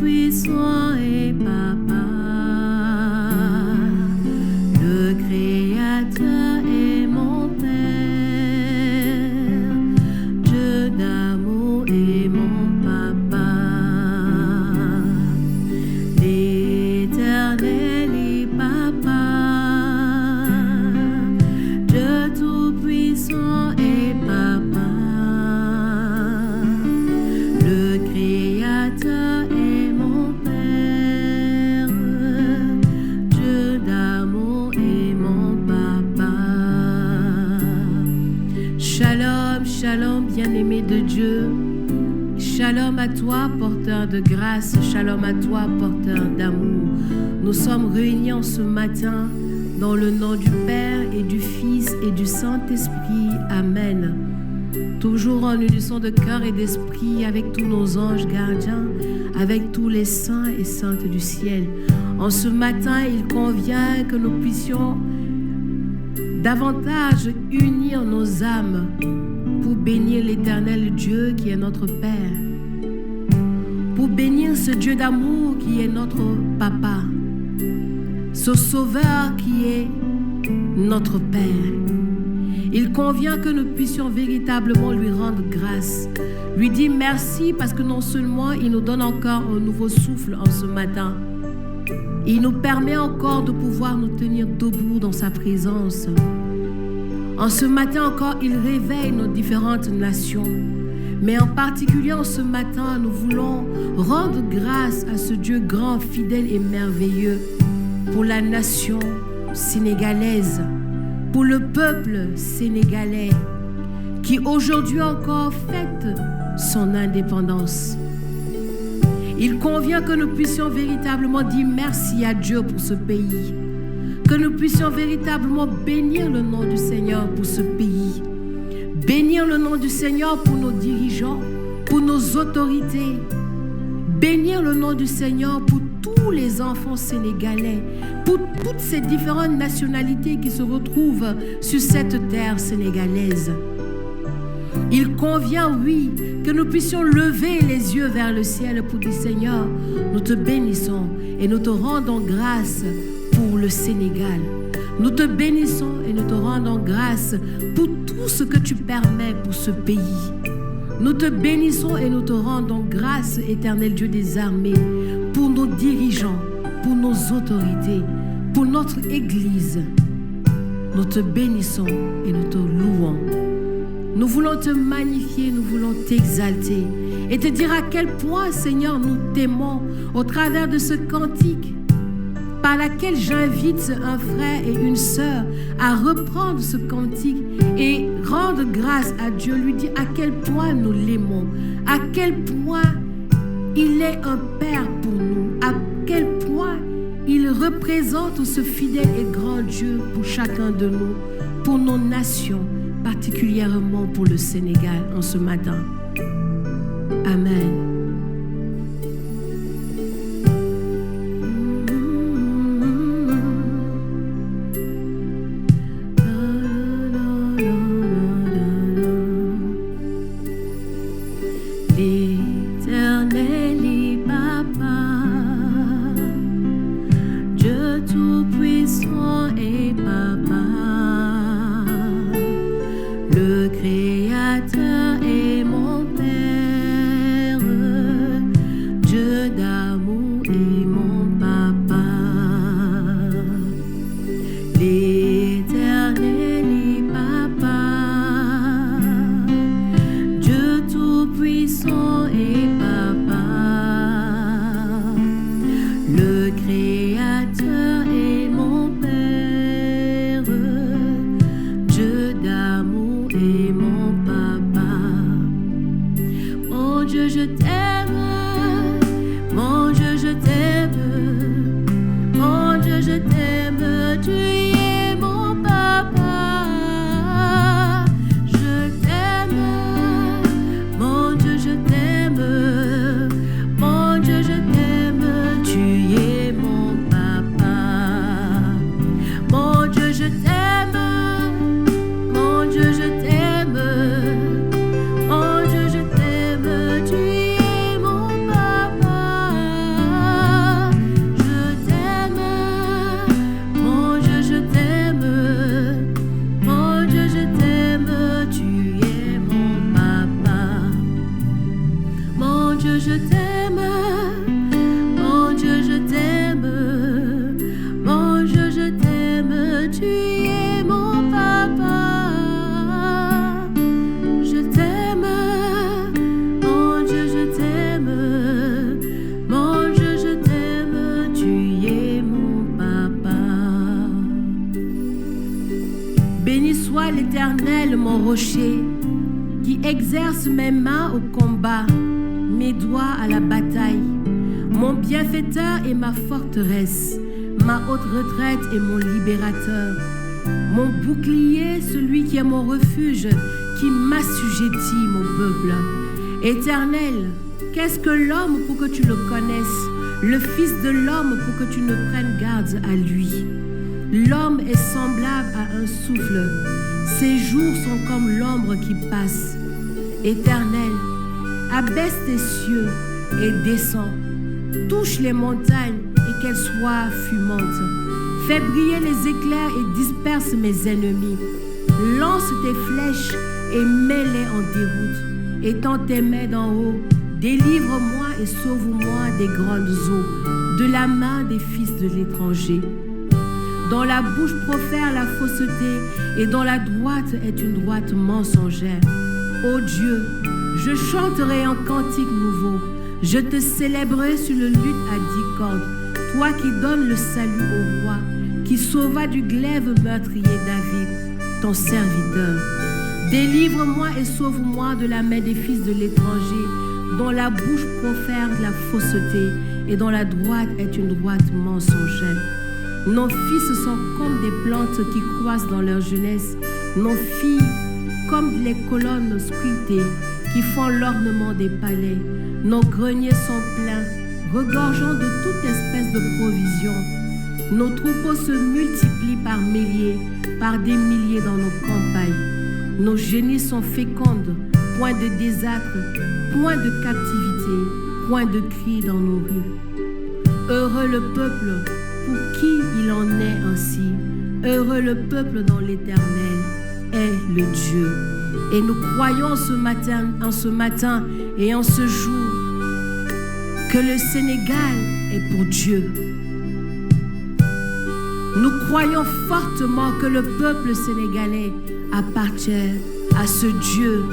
Tout-Puissant et Papa, le Créateur est mon Père, Dieu d'amour est mon Papa, l'Éternel est Papa, Dieu Tout-Puissant est Papa, le Créateur est mon Père, Dieu d'amour est mon Papa. Shalom, shalom, bien-aimé de Dieu. Shalom à toi, porteur de grâce. Shalom à toi, porteur d'amour. Nous sommes réunis en ce matin dans le nom du Père et du Fils et du Saint-Esprit. Amen. Toujours en unisson de cœur et d'esprit avec tous nos anges gardiens, avec tous les saints et saintes du ciel. En ce matin, il convient que nous puissions davantage unir nos âmes pour bénir l'Éternel Dieu qui est notre Père, pour bénir ce Dieu d'amour qui est notre Papa, ce Sauveur qui est notre Père. Il convient que nous puissions véritablement lui rendre grâce, lui dire merci parce que non seulement il nous donne encore un nouveau souffle en ce matin, il nous permet encore de pouvoir nous tenir debout dans sa présence. En ce matin encore, il réveille nos différentes nations. Mais en particulier en ce matin, nous voulons rendre grâce à ce Dieu grand, fidèle et merveilleux pour la nation sénégalaise, pour le peuple sénégalais qui aujourd'hui encore fête son indépendance. Il convient que nous puissions véritablement dire merci à Dieu pour ce pays, que nous puissions véritablement bénir le nom du Seigneur pour ce pays, bénir le nom du Seigneur pour nos dirigeants, pour nos autorités, bénir le nom du Seigneur pour tous les enfants sénégalais, pour toutes ces différentes nationalités qui se retrouvent sur cette terre sénégalaise. Il convient, oui, que nous puissions lever les yeux vers le ciel pour dire Seigneur, nous te bénissons et nous te rendons grâce pour le Sénégal. Nous te bénissons et nous te rendons grâce pour tout ce que tu permets pour ce pays. Nous te bénissons et nous te rendons grâce, Éternel Dieu des armées, pour nos dirigeants, pour nos autorités, pour notre Église. Nous te bénissons et nous te louons. Nous voulons te magnifier, nous voulons t'exalter et te dire à quel point, Seigneur, nous t'aimons au travers de ce cantique par laquelle j'invite un frère et une sœur à reprendre ce cantique et rendre grâce à Dieu, lui dire à quel point nous l'aimons, à quel point il est un Père pour nous, à quel point il représente ce fidèle et grand Dieu pour chacun de nous, pour nos nations, particulièrement pour le Sénégal en ce matin. Amen. L'Éternel est Papa, Dieu Tout-Puissant est Papa, le Créateur est mon Père, Dieu d'amour est mon Papa. L'Éternel est Papa, Dieu Tout-Puissant est Papa, le Créateur est mon Père, Dieu d'amour est mon Papa. Mon Dieu, je t'aime, mon Dieu, je t'aime, mon Dieu, je t'aime, tu es mon Papa. Je t'aime, mon Dieu, je t'aime, mon Dieu, je t'aime, tu es mon Papa. Mon Dieu, je t'aime, mon Dieu, je t'aime, mon Dieu, je t'aime, tu es mon Papa. je t'aime. Mon Dieu, je t'aime. Mon Dieu, je t'aime. Tu es mon papa. Je t'aime. Mon Dieu, je t'aime. Mon Dieu, je t'aime. Tu es mon papa. Béni soit l'Éternel, mon rocher, qui exerce mes mains au combat, mes doigts à la bataille, mon bienfaiteur et ma forteresse, ma haute retraite et mon libérateur, mon bouclier, celui qui est mon refuge, qui m'assujettit, mon peuple. Éternel, qu'est-ce que l'homme pour que tu le connaisses, le Fils de l'homme pour que tu ne prennes garde à lui? L'homme est semblable à un souffle, ses jours sont comme l'ombre qui passe. Éternel, abaisse tes cieux et descends, touche les montagnes et qu'elles soient fumantes. Fais briller les éclairs et disperse mes ennemis. Lance tes flèches et mets-les en déroute. Étends tes mains d'en haut, délivre-moi et sauve-moi des grandes eaux, de la main des fils de l'étranger. Dont la bouche profère la fausseté et dont la droite est une droite mensongère. Ô Dieu, je chanterai un cantique nouveau. Je te célébrerai sur le luth à 10 cordes. Toi qui donnes le salut au roi, qui sauva du glaive meurtrier David, ton serviteur. Délivre-moi et sauve-moi de la main des fils de l'étranger, dont la bouche profère la fausseté et dont la droite est une droite mensongère. Nos fils sont comme des plantes qui croissent dans leur jeunesse, nos filles comme les colonnes sculptées qui font l'ornement des palais. Nos greniers sont pleins, regorgeant de toute espèce de provisions. Nos troupeaux se multiplient par milliers, par des milliers dans nos campagnes. Nos génies sont fécondes, point de désastre, point de captivité, point de cris dans nos rues. Heureux le peuple pour qui il en est ainsi. Heureux le peuple dont l'Éternel est le Dieu. Et nous croyons en ce matin et en ce jour que le Sénégal est pour Dieu. Nous croyons fortement que le peuple sénégalais appartient à ce Dieu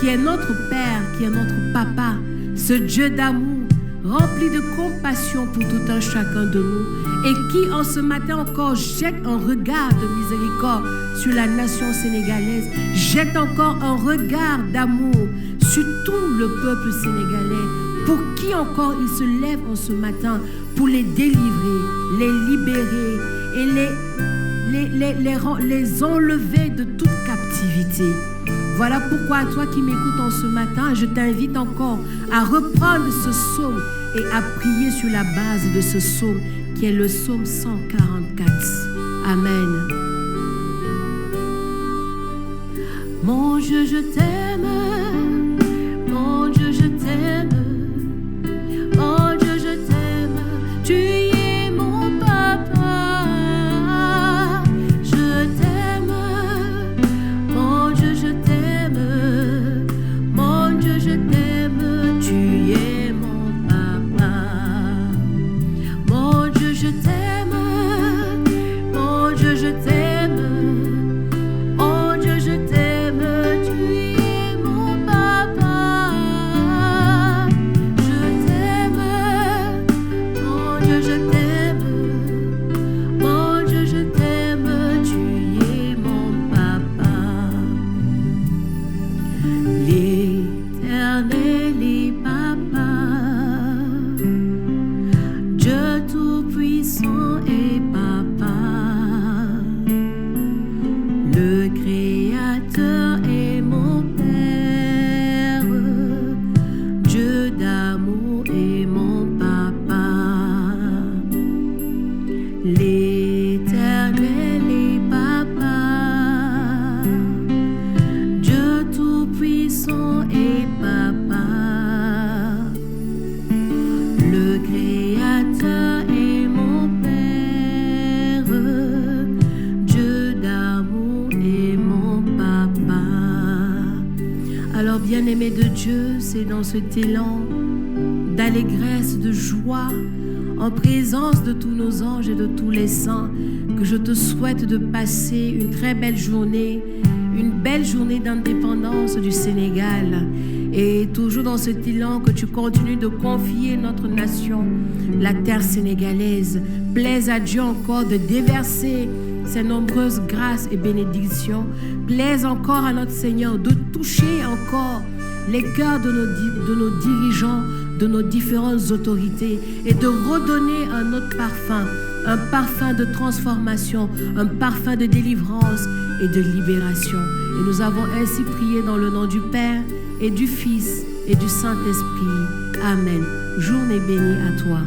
qui est notre Père, qui est notre Papa, ce Dieu d'amour, rempli de compassion pour tout un chacun de nous et qui en ce matin encore jette un regard de miséricorde sur la nation sénégalaise, jette encore un regard d'amour sur tout le peuple sénégalais, pour qui encore il se lève en ce matin pour les délivrer, les libérer et les enlever de toute captivité. Voilà pourquoi, toi qui m'écoutes en ce matin, je t'invite encore à reprendre ce psaume et à prier sur la base de ce psaume qui est le psaume 144. Amen. Mon Dieu, je t'aime. Mon Dieu, je t'aime. Mon Dieu, je t'aime. Tu es mon papa. Je t'aime. Mon Dieu, je t'aime. Mon Dieu, je t'aime. Tu es mon papa. Mon Dieu, je t'aime. Mon Dieu, je t'aime. Mon Dieu, je t'aime. Tu es mon papa. Je t'aime. Mon Dieu, je t'aime. Mon Dieu, je t'aime. Tu es mon papa. L'Éternel est papa. Dieu tout-puissant est papa. Le Créateur est mon Père. Dieu d'amour est mon papa. L'Éternel est papa. Dieu tout-puissant est papa. Le Créateur est mon Père. Dieu d'amour est mon papa. Alors, bien-aimé de Dieu, c'est dans dans cet élan d'allégresse, de joie, en présence de tous nos anges et de tous les saints, que je te souhaite de passer une très belle journée d'indépendance du Sénégal. Et toujours dans cet élan que tu continues de confier notre nation, la terre sénégalaise. Plaise à Dieu encore de déverser ses nombreuses grâces et bénédictions. Plaise encore à notre Seigneur de toucher encore les cœurs de nos dirigeants, de nos différentes autorités, et de redonner un autre parfum, un parfum de transformation, un parfum de délivrance et de libération. Et nous avons ainsi prié dans le nom du Père et du Fils et du Saint-Esprit. Amen. Journée bénie à toi.